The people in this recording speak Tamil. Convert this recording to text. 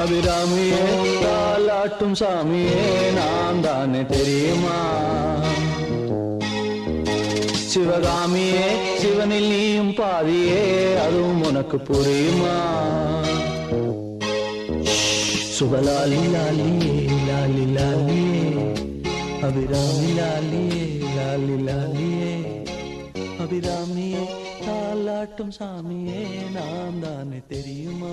அபிராமியே தாலாட்டும் சாமியே நான் தானே தெரியுமா? சிவகாமியே சிவனில் நீயும் பாதியே அதுவும் உனக்கு புரியுமா? சுபலாலி லாலியே லாலி லாலியே அபிராமி லாலியே லாலி லாலியே அபிராமியே தாலாட்டும் சாமியே நான் தானே தெரியுமா?